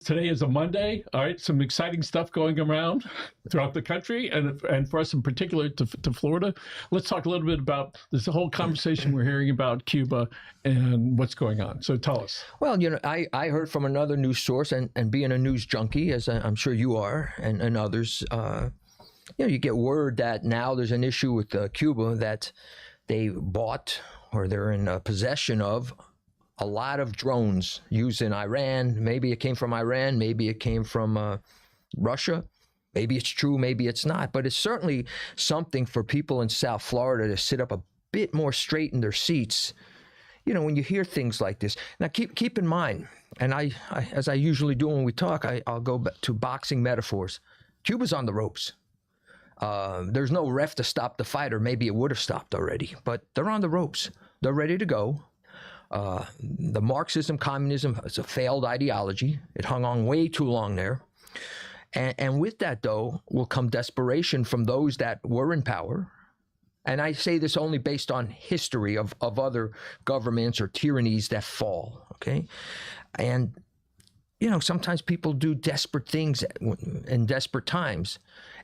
Today is a Monday. All right, some exciting stuff going around throughout the country, and for us in particular to Florida. Let's talk a little bit about this whole conversation we're hearing about Cuba and what's going on. So tell us. Well, I heard from another news source, and being a news junkie, as I'm sure you are, and others, you get word that now there's an issue with Cuba, that they bought or they're in possession of a lot of drones used in Iran. Maybe it came from Iran, maybe it came from Russia. Maybe it's true, maybe it's not. But it's certainly something for people in South Florida to sit up a bit more straight in their seats, when you hear things like this. Now, keep in mind, and I as I usually do when we talk, I'll go back to boxing metaphors. Cuba's on the ropes. There's no ref to stop the fight, or maybe it would have stopped already. But they're on the ropes. They're ready to go. The Marxism, communism, it's a failed ideology. It hung on way too long there. And with that, though, will come desperation from those that were in power. And I say this only based on history of other governments or tyrannies that fall, okay? And, sometimes people do desperate things in desperate times.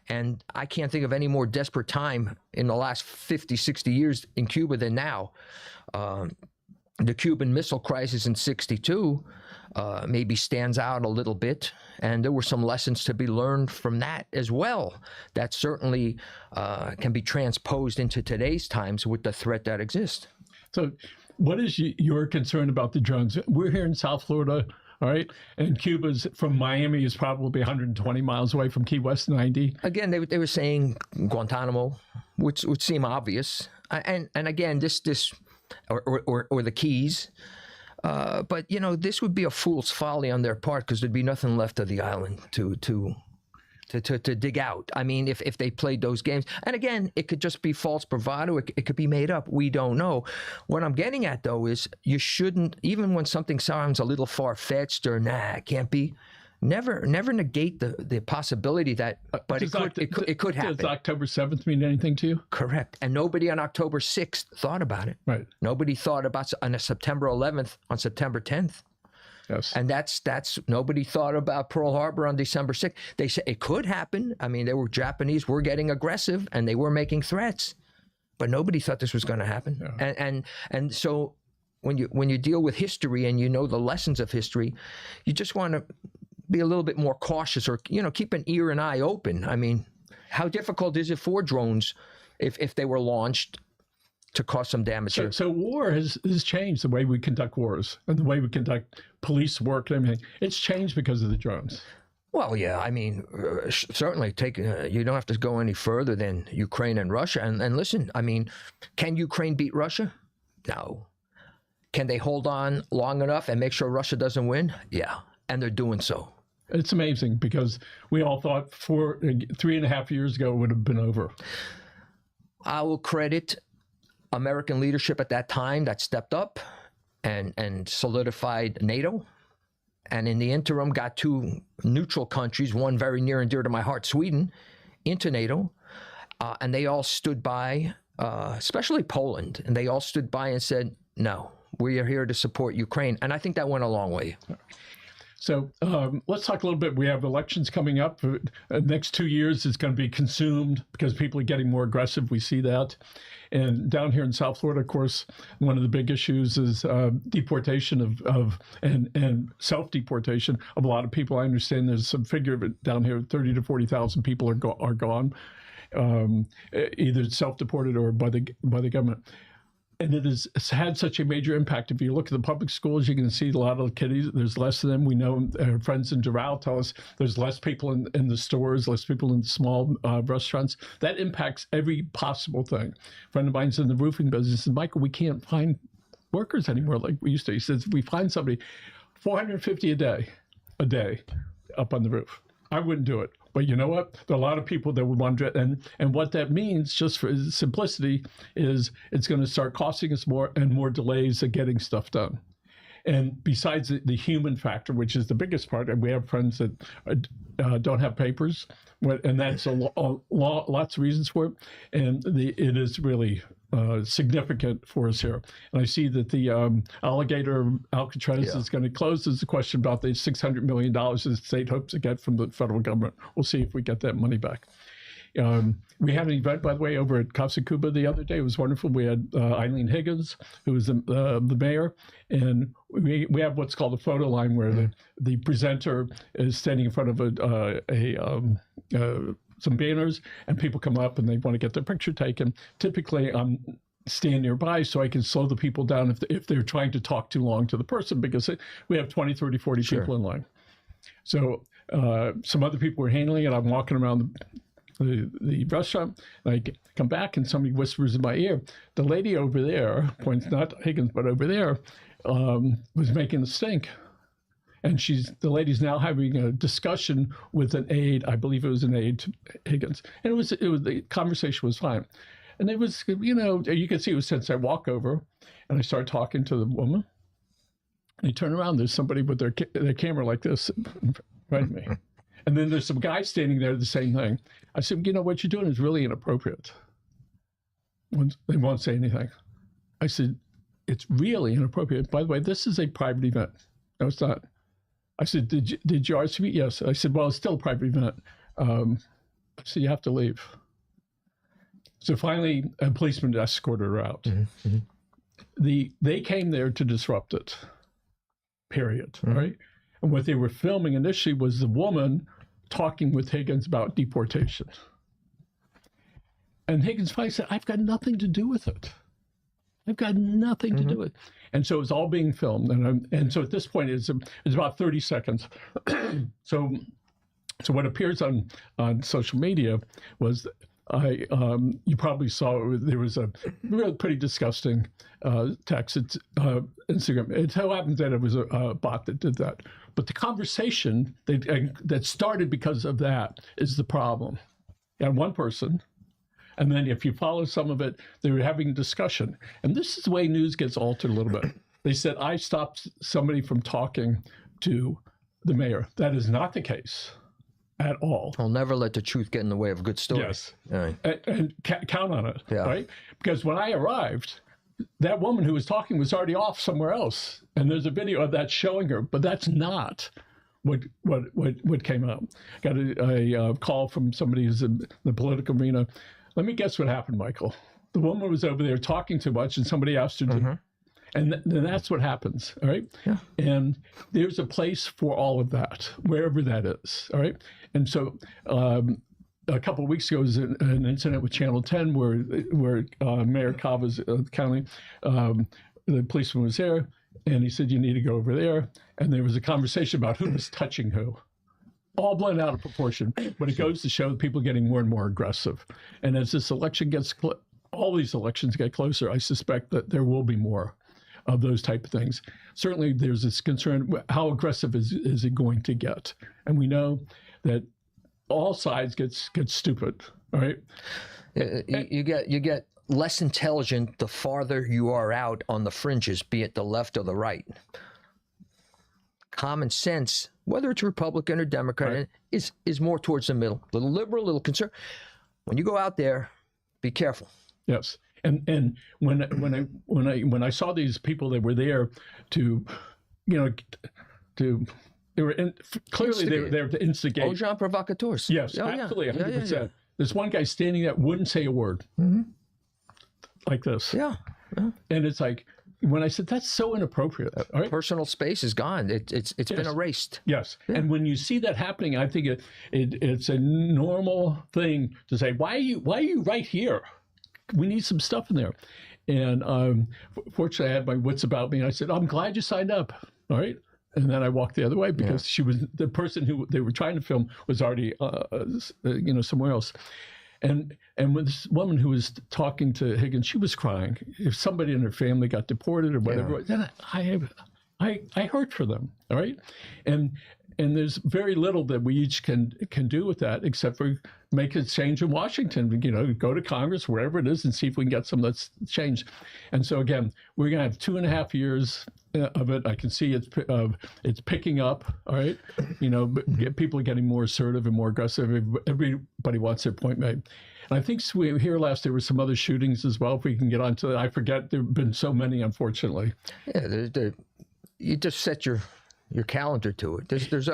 And I can't think of any more desperate time in the last 50, 60 years in Cuba than now. The Cuban Missile Crisis in '62 maybe stands out a little bit, and there were some lessons to be learned from that as well. That certainly can be transposed into today's times with the threat that exists. So what is your concern about the drones? We're here in South Florida, all right, and Cuba's from Miami is probably 120 miles away from Key West 90. Again, they were saying Guantanamo, which would seem obvious. And again, this or the Keys. But, this would be a fool's folly on their part, because there'd be nothing left of the island to dig out. I mean, if they played those games. And again, it could just be false bravado. It could be made up. We don't know. What I'm getting at, though, is you shouldn't, even when something sounds a little far-fetched or, it can't be, never negate the possibility that, but it could happen. Does October 7th mean anything to you? Correct. And nobody on October 6th thought about it. Right. Nobody thought about on September 11th, on September 10th. Yes. And that's nobody thought about Pearl Harbor on December 6th. They said it could happen. I mean, Japanese were getting aggressive and they were making threats, but nobody thought this was going to happen. Yeah. And so when you deal with history and the lessons of history, you just want to be a little bit more cautious, or keep an ear and eye open. I mean, how difficult is it for drones if they were launched to cause some damage? So war has changed the way we conduct wars and the way we conduct police work and everything. It's changed because of the drones. Well, yeah, I mean, certainly you don't have to go any further than Ukraine and Russia. And listen, I mean, can Ukraine beat Russia? No. Can they hold on long enough and make sure Russia doesn't win? Yeah, and they're doing so. It's amazing, because we all thought 3.5 years ago it would have been over. I will credit American leadership at that time that stepped up and solidified NATO, and in the interim got two neutral countries, one very near and dear to my heart, Sweden, into NATO, and they all stood by, especially Poland, and they all stood by and said, no, we are here to support Ukraine. And I think that went a long way. So let's talk a little bit. We have elections coming up. The next 2 years is going to be consumed because people are getting more aggressive. We see that. And down here in South Florida, of course, one of the big issues is deportation and self-deportation of a lot of people. I understand there's some figure of it down here, 30 to 40,000 people are gone, either self-deported or by the government. And it's had such a major impact. If you look at the public schools, you can see a lot of the kiddies. There's less of them. We know our friends in Doral tell us there's less people in the stores, less people in the small restaurants. That impacts every possible thing. A friend of mine's in the roofing business, and Michael, we can't find workers anymore like we used to. He says, we find somebody, $450 a day up on the roof. I wouldn't do it. But you know what? There are a lot of people that would want to, and what that means, just for simplicity, is it's going to start costing us more and more delays of getting stuff done. And besides the human factor, which is the biggest part, and we have friends that don't have papers, and that's lots of reasons for it. And it is really significant for us here. And I see that the alligator Alcatraz is going to close. There's a question about the $600 million the state hopes to get from the federal government. We'll see if we get that money back. We had an event, by the way, over at Casa Cuba the other day. It was wonderful. We had Eileen Higgins, who was the mayor, and we have what's called a photo line where the presenter is standing in front of some banners, and people come up and they want to get their picture taken. Typically, I'm stand nearby so I can slow the people down if they're trying to talk too long to the person, because we have 20, 30, 40 people in line. So some other people were handling it. I'm walking around the restaurant, and I come back and somebody whispers in my ear, the lady over there, points not Higgins, but over there, was making a stink. And the lady's now having a discussion with an aide. I believe it was an aide to Higgins. And the conversation was fine. And it was, you can see it was since I walk over and I start talking to the woman. And I turn around, there's somebody with their camera like this right at me. And then there's some guy standing there, the same thing. I said, what you're doing is really inappropriate. They won't say anything. I said, it's really inappropriate. By the way, this is a private event. No, it's not. I said, did you RSVP? Yes. I said, well, it's still a private event. I said, you have to leave. So finally, a policeman escorted her out. Mm-hmm. They came there to disrupt it, period, mm-hmm. right? And what they were filming initially was the woman talking with Higgins about deportation. And Higgins finally said, I've got nothing to do with it. I've got nothing to do with it. And so it's all being filmed. And so at this point, it's about 30 seconds. So what appears on social media was, you probably saw there was a really pretty disgusting text. It's Instagram. It so happens that it was a bot that did that. But the conversation that started because of that is the problem. You had one person, and then if you follow some of it, they were having a discussion. And this is the way news gets altered a little bit. They said, I stopped somebody from talking to the mayor. That is not the case at all. I'll never let the truth get in the way of a good story. Yes. Right. And count on it, right? Because when I arrived, that woman who was talking was already off somewhere else. And there's a video of that showing her, but that's not what came out. Got a call from somebody who's in the political arena. Let me guess what happened, Michael. The woman was over there talking too much, and somebody asked her to. And then that's what happens, all right? Yeah. And there's a place for all of that, wherever that is, all right? And so a couple of weeks ago, there was an incident with Channel 10 where Mayor Cava's county, the policeman was there, and he said, you need to go over there. And there was a conversation about who was touching who. All blown out of proportion, but it goes to show that people are getting more and more aggressive. And as this election gets, all these elections get closer, I suspect that there will be more of those type of things. Certainly there's this concern, how aggressive is it going to get? And we know that all sides get stupid, all right? You get less intelligent the farther you are out on the fringes, be it the left or the right. Common sense, whether it's Republican or Democrat, right, is more towards the middle. A little liberal, a little conservative. When you go out there, be careful. Yes. And when I saw these people that were there to they were clearly there to instigate. Agents provocateurs. Yes, absolutely, 100%. Yeah. There's one guy standing there, wouldn't say a word, like this. Yeah. And it's like, when I said, that's so inappropriate. Right? Personal space is gone. It's been erased. Yes. Yeah. And when you see that happening, I think it's a normal thing to say, why are you right here? We need some stuff in there. And fortunately, I had my wits about me. And I said, I'm glad you signed up. All right. And then I walked the other way because she was the person who they were trying to film was already, somewhere else. And when this woman who was talking to Higgins, she was crying. If somebody in her family got deported or whatever, then I hurt for them. All right. And and there's very little that we each can do with that, except for make a change in Washington. Go to Congress, wherever it is, and see if we can get some that's changed. And so again, we're going to have 2.5 years of it. I can see it's picking up. All right, people are getting more assertive and more aggressive. Everybody wants their point made. And I think here last there were some other shootings as well. If we can get onto that, I forget. There have been so many, unfortunately. Yeah, you just set your calendar to it. There's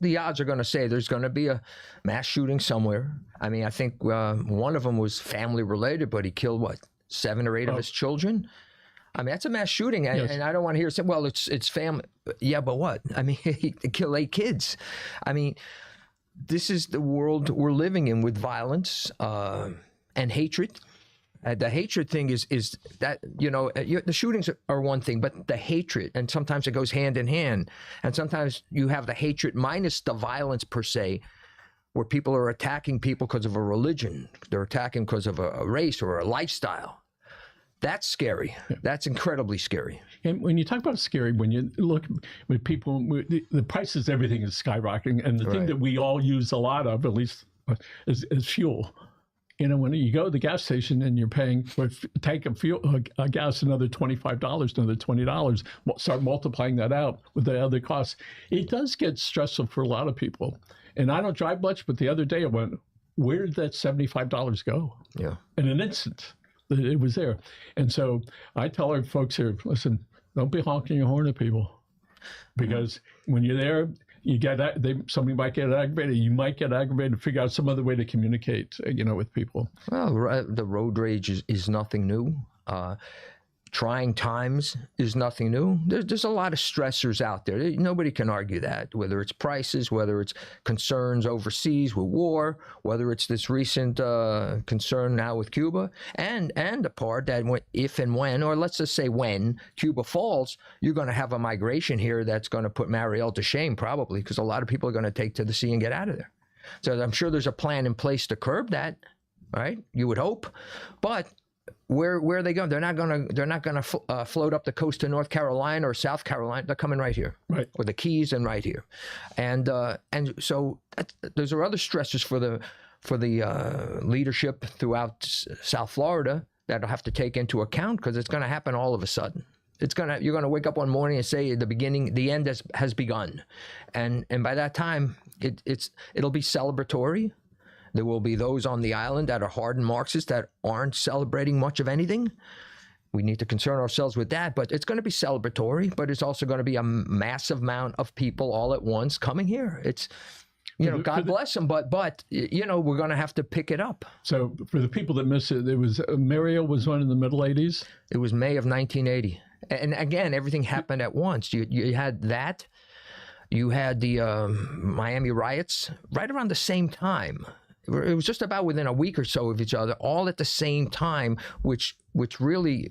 the odds are going to say there's going to be a mass shooting somewhere. I mean, I think one of them was family related, but he killed 7 or 8 of his children. I mean, that's a mass shooting, and I don't want to hear say, well, it's family. Yeah, but what? I mean, he killed 8 kids. I mean, this is the world we're living in with violence and hatred. The hatred thing is that, the shootings are one thing, but the hatred, and sometimes it goes hand in hand. And sometimes you have the hatred minus the violence per se, where people are attacking people because of a religion. They're attacking because of a race or a lifestyle. That's scary. Yeah. That's incredibly scary. And when you talk about scary, when you look with people, the prices, everything is skyrocketing. And the thing that we all use a lot of, at least, is fuel. When you go to the gas station and you're paying for a tank of gas another $25, another $20, start multiplying that out with the other costs. It does get stressful for a lot of people. And I don't drive much, but the other day I went, where did that $75 go? Yeah. In an instant, it was there. And so I tell our folks here, listen, don't be honking your horn at people. Because when you're there, somebody might get aggravated. You might get aggravated to figure out some other way to communicate, with people. Well, the road rage is nothing new. Trying times is nothing new. There's a lot of stressors out there. Nobody can argue that, whether it's prices, whether it's concerns overseas with war, whether it's this recent concern now with Cuba, and the part that if and when, or let's just say when, Cuba falls, you're going to have a migration here that's going to put Mariel to shame probably, because a lot of people are going to take to the sea and get out of there. So I'm sure there's a plan in place to curb that, right? You would hope. But where are they going? They're not going to float up the coast to North Carolina or South Carolina. They're coming right here, right, or the Keys, and right here, and so those are other stresses for the leadership throughout South Florida that'll have to take into account, because it's going to happen all of a sudden. You're going to wake up one morning and say the end has begun, and by that time it'll be celebratory. There will be those on the island that are hardened Marxists that aren't celebrating much of anything. We need to concern ourselves with that, but it's going to be celebratory, but it's also going to be a massive amount of people all at once coming here. It's, God bless them, but we're going to have to pick it up. So for the people that miss it, Mariel was one in the middle 80s? It was May of 1980. And again, everything happened at once. You had that. You had the Miami riots right around the same time. It was just about within a week or so of each other, all at the same time, which really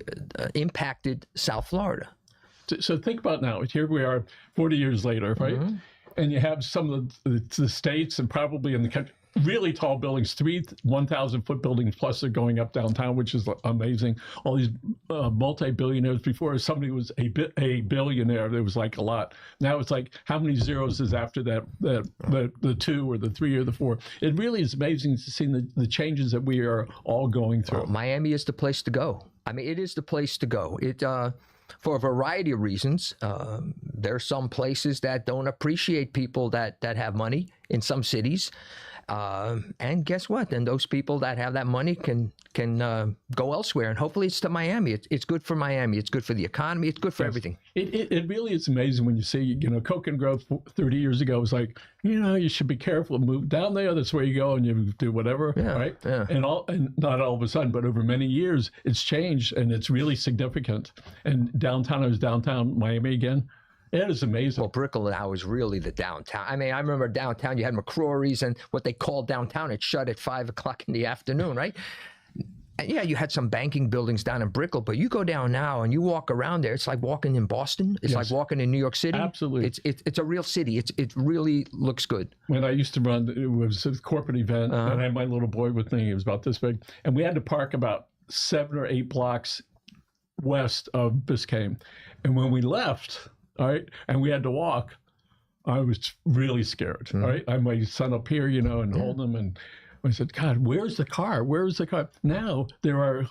impacted South Florida. So think about now. Here we are 40 years later, right? Mm-hmm. And you have some of the states and probably in the country, really tall buildings, 1,000-foot buildings plus are going up downtown, which is amazing. All these multi-billionaires. Before, somebody was a billionaire, there was like a lot. Now it's like, how many zeros is after that? The 2 or the 3 or the 4. It really is amazing to see the changes that we are all going through. Well, Miami is the place to go. I mean, it is the place to go. For a variety of reasons. There are some places that don't appreciate people that have money in some cities. And guess what? Then those people that have that money can go elsewhere, and hopefully it's to Miami. It's good for Miami. It's good for the economy. It's good for everything. It really is amazing when you see, Coke and Growth 30 years ago was like, you should be careful, move down there. That's where you go, and you do whatever, right? Yeah. And not all of a sudden, but over many years, it's changed, and it's really significant. And downtown, I was downtown Miami again. It is amazing. Well, Brickell now is really the downtown. I mean, I remember downtown, you had McCrory's and what they called downtown. It shut at 5 o'clock in the afternoon, right? And yeah, you had some banking buildings down in Brickell, but you go down now and you walk around there. It's like walking in Boston. It's like walking in New York City. Absolutely. It's a real city. It really looks good. When I used to run, it was a corporate event, and I had my little boy with me. He was about this big. And we had to park about 7 or 8 blocks west of Biscayne. And when we left, all right, and we had to walk, I was really scared. Right, I had my son up here, and holding him, and I said, "God, where's the car? Where's the car?" Now there are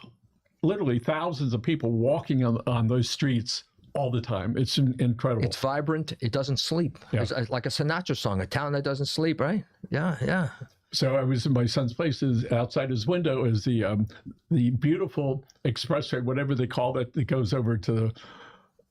literally thousands of people walking on those streets all the time. It's incredible. It's vibrant. It doesn't sleep. Yeah. It's like a Sinatra song, a town that doesn't sleep, right? Yeah, yeah. So I was in my son's place. Outside his window is the beautiful expressway, whatever they call it, that goes over to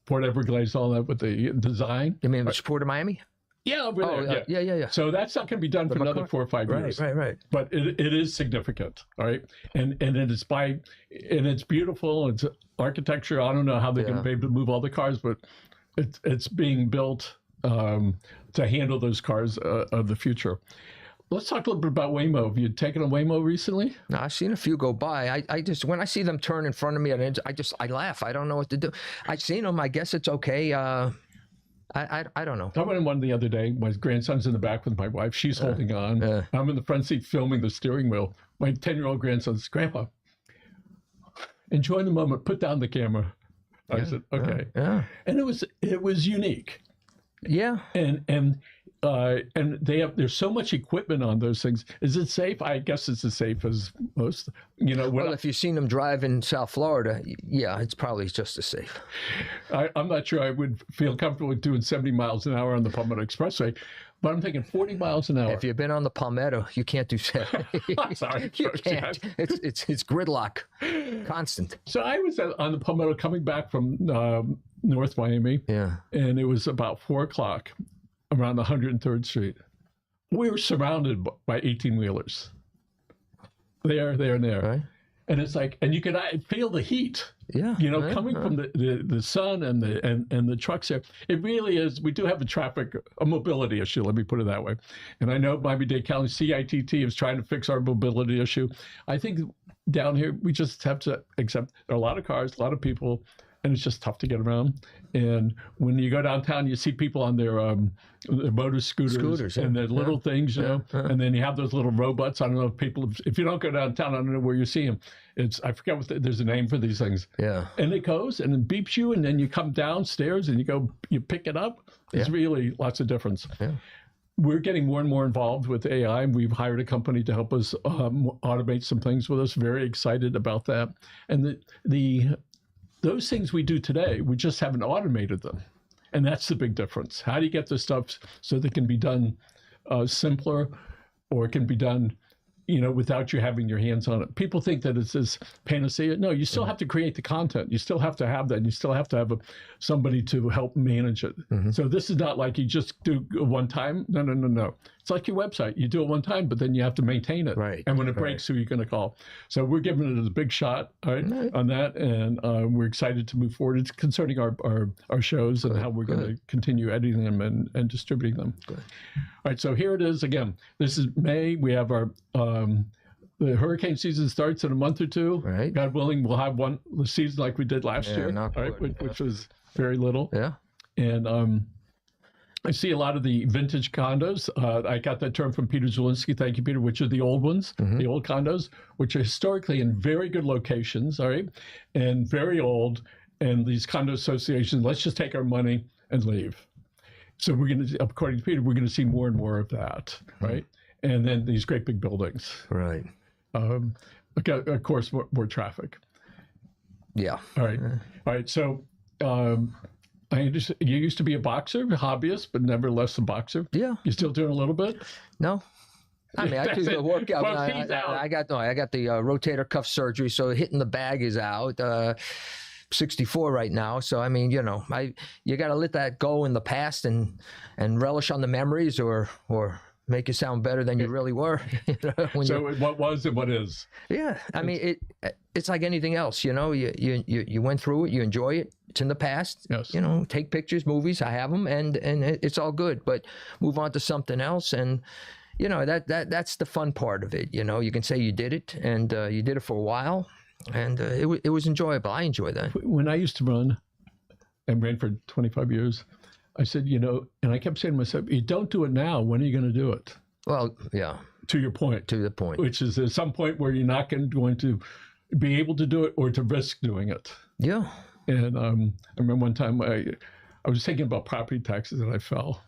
Port Everglades, all that with the design. You mean Port of Miami? Yeah, over there. Yeah. So that's not going to be done for another 4 or 5 years. Right. But it is significant, all right? And it's beautiful. It's architecture. I don't know how they're going to be able to move all the cars, but it's being built to handle those cars of the future. Let's talk a little bit about Waymo. Have you taken a Waymo recently? No, I've seen a few go by. I just, when I see them turn in front of me, I laugh. I don't know what to do. I've seen them. I guess it's okay. I don't know. I went in one the other day. My grandson's in the back with my wife. She's holding on. I'm in the front seat filming the steering wheel. My 10-year-old grandson says, "Grandpa, enjoy the moment. Put down the camera." I said, "Okay." Yeah. And it was unique. Yeah. And there's so much equipment on those things. Is it safe? I guess it's as safe as most. Well, if you've seen them drive in South Florida, yeah, it's probably just as safe. I'm not sure I would feel comfortable with doing 70 miles an hour on the Palmetto Expressway, but I'm thinking 40 miles an hour. If you've been on the Palmetto, you can't do 70. I'm sorry. You can't. It's gridlock, constant. So I was on the Palmetto coming back from North Miami, and it was about 4 o'clock around 103rd Street. We were surrounded by 18-wheelers. There, and there. Right. And it's like, and you could feel the heat. Yeah. Coming from the sun and the trucks there. It really is. We do have a mobility issue, let me put it that way. And I know Miami-Dade County CITT is trying to fix our mobility issue. I think down here, we just have to accept there are a lot of cars, a lot of people, and it's just tough to get around. And when you go downtown, you see people on their motor scooters and their little things, and then you have those little robots. I don't know if you don't go downtown, I don't know where you see them. I forget there's a name for these things. Yeah. And it goes and it beeps you, and then you come downstairs and you pick it up. It's really lots of difference. Yeah. We're getting more and more involved with AI. We've hired a company to help us automate some things with us. Very excited about that. And those things we do today, we just haven't automated them. And that's the big difference. How do you get this stuff so that it can be done simpler, or it can be done, without you having your hands on it? People think that it's this panacea. No, you still have to create the content. You still have to have that. And you still have to have somebody to help manage it. So this is not like you just do it one time. No. It's like your website. You do it one time, but then you have to maintain it. Right. And when it breaks, who are you going to call? So we're giving it a big shot on that, and we're excited to move forward. It's concerning our shows and how we're going to continue editing them and distributing them. All right, so here it is again. This is May. We have our the hurricane season starts in a month or two. Right. God willing, we'll have one season like we did last year, which was very little. Yeah. And I see a lot of the vintage condos. I got that term from Peter Zielinski. Thank you, Peter, which are the old ones, the old condos, which are historically in very good locations, all right, and very old. And these condo associations, let's just take our money and leave. So we're going to, according to Peter, we're going to see more and more of that, right? And then these great big buildings. Right. Of course, more traffic. Yeah. All right. So you used to be a boxer, a hobbyist, but nevertheless a boxer. Yeah. You still doing a little bit? No. I mean, I do the workout. Well, I got the rotator cuff surgery, so hitting the bag is out. 64 right now, so I mean, you got to let that go in the past and relish on the memories, or make it sound better than you really were. What was and what is? Yeah, I mean, it's like anything else. You went through it, you enjoy it. It's in the past. Yes. Take pictures, movies. I have them, and it's all good. But move on to something else, and that's the fun part of it. You can say you did it, and you did it for a while, and it was enjoyable. I enjoy that. When I used to run, and ran for 25 years, I said, and I kept saying to myself, you don't do it now. When are you going to do it? Well, yeah. To your point. To the point. Which is at some point where you're not going to be able to do it or to risk doing it. Yeah. And I remember one time I was thinking about property taxes and I fell.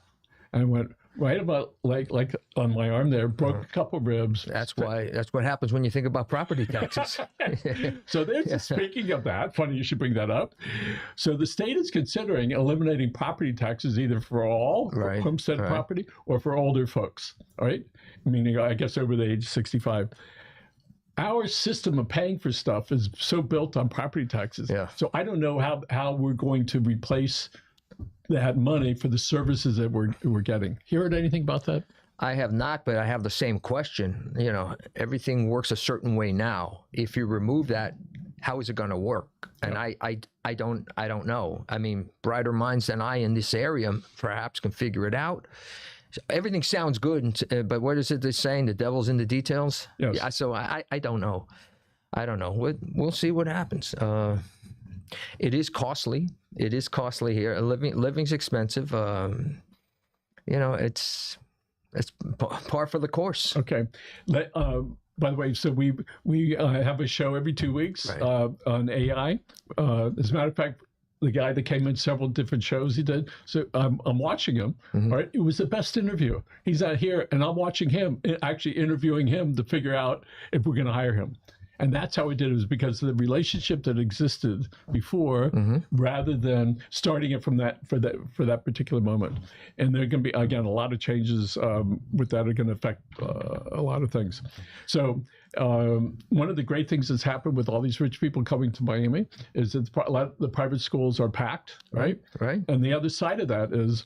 And I went right about like on my arm there, broke a couple ribs. That's what happens when you think about property taxes. So there's speaking of that, funny you should bring that up. So the state is considering eliminating property taxes either for all homestead property or for older folks. All right, meaning I guess over the age of 65. Our system of paying for stuff is so built on property taxes. Yeah. So I don't know how we're going to replace that money for the services that we're getting. You heard anything about that? I have not, but I have the same question. You know, everything works a certain way now. If you remove that, how is it going to work? And I don't know. I mean, brighter minds than I in this area perhaps can figure it out. Everything sounds good, but what is it they're saying? The devil's in the details? Yes. Yeah, so I don't know. I don't know. We'll see what happens. It is costly. It is costly here. Living's expensive. You know, it's par for the course. Okay. By the way, so we have a show every 2 weeks on AI. As a matter of fact, the guy that came in several different shows he did. So I'm watching him. All right, it was the best interview. He's out here, and I'm watching him, actually interviewing him to figure out if we're going to hire him. And that's how we did it, was because of the relationship that existed before, rather than starting it from that for that particular moment. And there are going to be, again, a lot of changes with that are going to affect a lot of things. So one of the great things that's happened with all these rich people coming to Miami is that a lot of the private schools are packed, right? Right. And the other side of that is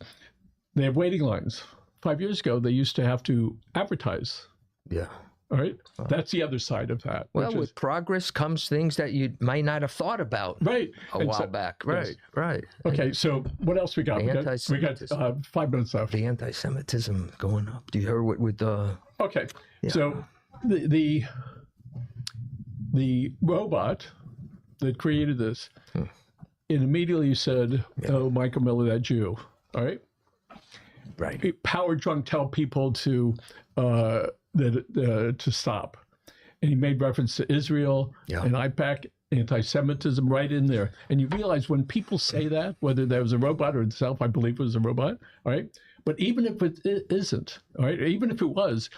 they have waiting lines. 5 years ago, they used to have to advertise. Yeah. All right. That's the other side of that. Well, with progress comes things that you might not have thought about a while back. Right, yes. Right. Okay, so what else we got? We got 5 minutes left. The anti-Semitism going up. Do you hear what with the... Okay, so the robot that created this, it immediately said, "Oh, Michael Miller, that Jew." All right. Right. Power drunk tell people to stop, and he made reference to Israel and IPAC, anti-Semitism right in there. And you realize when people say that, whether there was a robot or itself, I believe it was a robot, all right? But even if it isn't, all right, even if it was,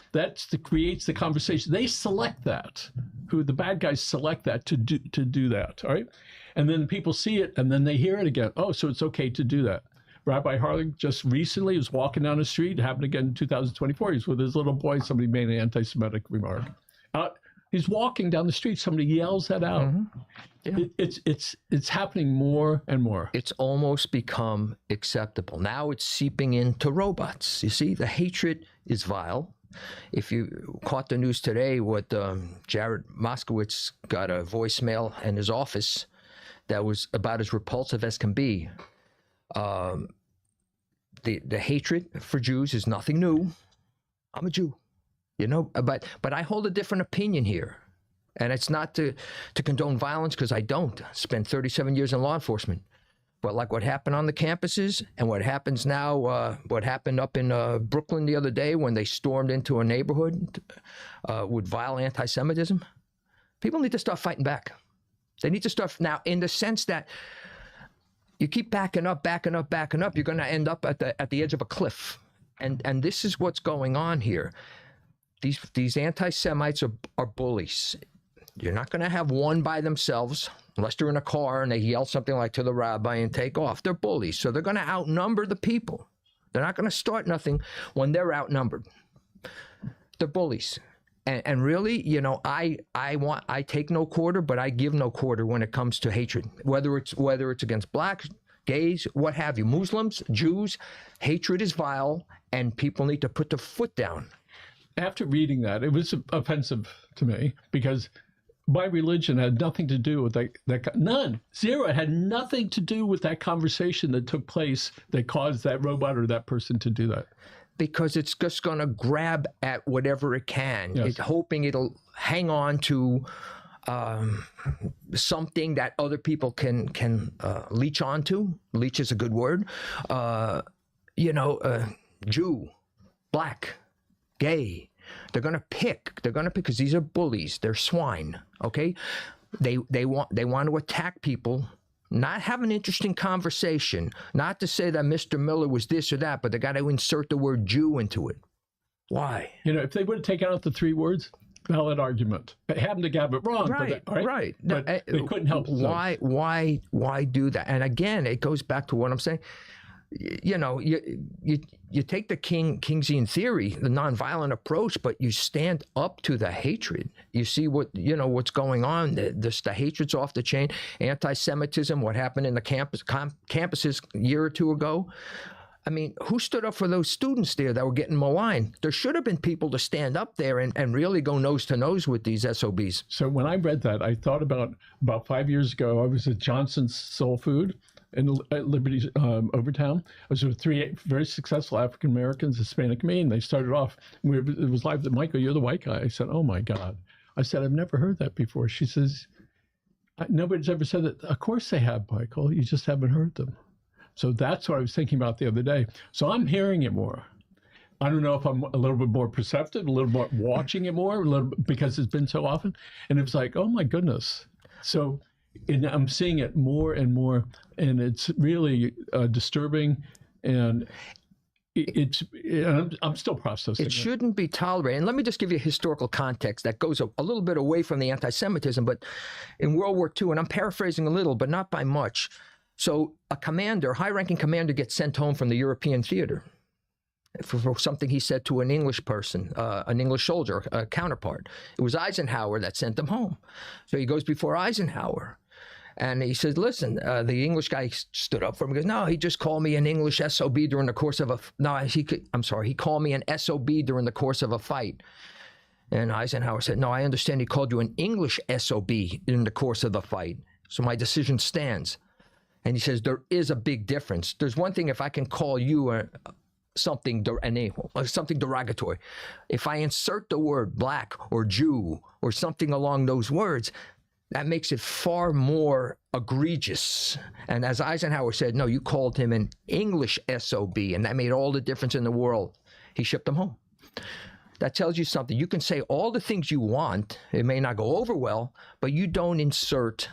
creates the conversation. They select that. Who the bad guys select that to do that, all right? And then people see it, and then they hear it again. Oh, so it's okay to do that. Rabbi Harling just recently was walking down the street. It happened again in 2024. He's with his little boy. Somebody made an anti-Semitic remark. He's walking down the street. Somebody yells that out. Yeah. It's happening more and more. It's almost become acceptable. Now it's seeping into robots. You see, the hatred is vile. If you caught the news today, what Jared Moskowitz got a voicemail in his office that was about as repulsive as can be. The hatred for Jews is nothing new. I'm a Jew, you know, but I hold a different opinion here. And it's not to condone violence, because I don't. Spent 37 years in law enforcement. But like what happened on the campuses and what happens now, what happened up in Brooklyn the other day when they stormed into a neighborhood with vile anti-Semitism, people need to start fighting back. They need to start now, in the sense that you keep backing up, you're going to end up at the edge of a cliff. And this is what's going on here. These anti-Semites are bullies. You're not going to have one by themselves unless they're in a car and they yell something like to the rabbi and take off. They're bullies, so they're going to outnumber the people. They're not going to start nothing when they're outnumbered. They're bullies. And really, you know, I take no quarter, but I give no quarter when it comes to hatred. Whether it's against blacks, gays, what have you, Muslims, Jews, hatred is vile, and people need to put their foot down. After reading that, it was offensive to me, because my religion had nothing to do with that. None, zero. It had nothing to do with that conversation that took place that caused that robot or that person to do that. Because it's just going to grab at whatever it can, yes. Hoping it'll hang on to something that other people can leech onto. Leech is a good word. Jew, black, gay. They're going to pick because these are bullies. They're swine. Okay, they want to attack people not have an interesting conversation, not to say that Mr. Miller was this or that, but they got to insert the word Jew into it. Why? You know, if they would have taken out the 3 words, valid argument. They happened to get it wrong. Right, but, right. But they couldn't help themselves. Why do that? And again, it goes back to what I'm saying. You know, you take the Kingsian theory, the nonviolent approach, but you stand up to the hatred. You see what's going on. The hatred's off the chain. Anti-Semitism, what happened in the campuses a year or 2 ago. I mean, who stood up for those students there that were getting maligned? There should have been people to stand up there and really go nose to nose with these SOBs. So when I read that, I thought about 5 years ago, I was at Johnson's Soul Food in Liberty Overtown. I was with 3 very successful African Americans, Hispanic me, and they started off. It was live. Michael, you're the white guy. I said, "Oh my God!" I said, "I've never heard that before." She says, "Nobody's ever said that." Of course they have, Michael. You just haven't heard them. So that's what I was thinking about the other day. So I'm hearing it more. I don't know if I'm a little bit more perceptive, a little more watching it more, a little bit, because it's been so often. And it's like, oh my goodness. So. And I'm seeing it more and more, and it's really disturbing, and I'm still processing it. Shouldn't be tolerated. And let me just give you a historical context that goes a little bit away from the anti-Semitism, but in World War II, and I'm paraphrasing a little, but not by much. So a commander, high-ranking commander, gets sent home from the European theater for something he said to an English person, an English soldier, a counterpart. It was Eisenhower that sent him home. So he goes before Eisenhower. And he says, listen, the English guy stood up for him. He goes, no, he just called me an English SOB during the course of he called me an SOB during the course of a fight. And Eisenhower said, no, I understand he called you an English SOB in the course of the fight. So my decision stands. And he says, there is a big difference. There's one thing if I can call you something derogatory. If I insert the word black or Jew or something along those words, that makes it far more egregious. And as Eisenhower said, no, you called him an English SOB, and that made all the difference in the world. He shipped him home. That tells you something. You can say all the things you want. It may not go over well, but you don't insert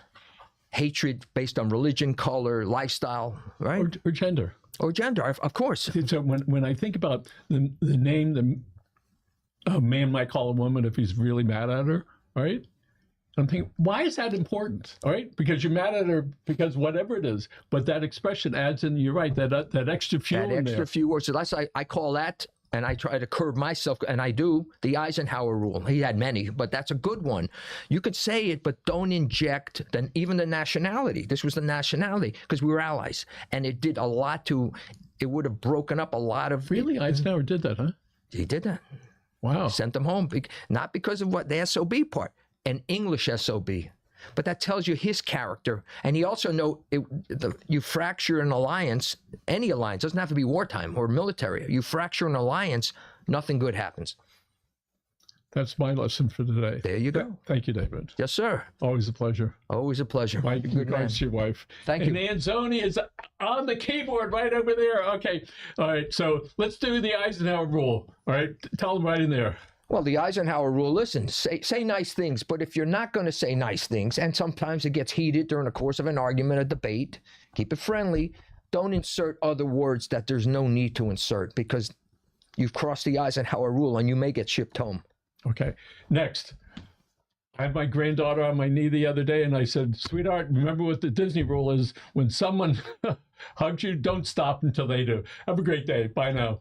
hatred based on religion, color, lifestyle, right? Or gender. Or gender, of course. So when I think about the name a man might call a woman if he's really mad at her, right? I'm thinking, why is that important? All right, because you're mad at her because whatever it is, but that expression adds in. You're right, that extra fuel. That extra there. few words. So that's I call that, and I try to curb myself, and I do the Eisenhower rule. He had many, but that's a good one. You could say it, but don't inject even the nationality. This was the nationality because we were allies, and it did a lot to. It would have broken up a lot of. Really, Eisenhower did that, huh? He did that. Wow. Sent them home, not because of what the SOB part. An English SOB, but that tells you his character. And he also you fracture an alliance, any alliance, doesn't have to be wartime or military. You fracture an alliance, nothing good happens. That's my lesson for today. There you go. Thank you, David. Yes, sir. Always a pleasure. Always a pleasure. My regards to your wife. Thank you. And Anzoni is on the keyboard right over there. Okay. All right. So let's do the Eisenhower rule. All right. Tell them right in there. Well, the Eisenhower rule, listen, say nice things, but if you're not going to say nice things, and sometimes it gets heated during the course of an argument, a debate, keep it friendly. Don't insert other words that there's no need to insert because you've crossed the Eisenhower rule and you may get shipped home. Okay. Next. I had my granddaughter on my knee the other day and I said, sweetheart, remember what the Disney rule is. When someone hugs you, don't stop until they do. Have a great day. Bye now.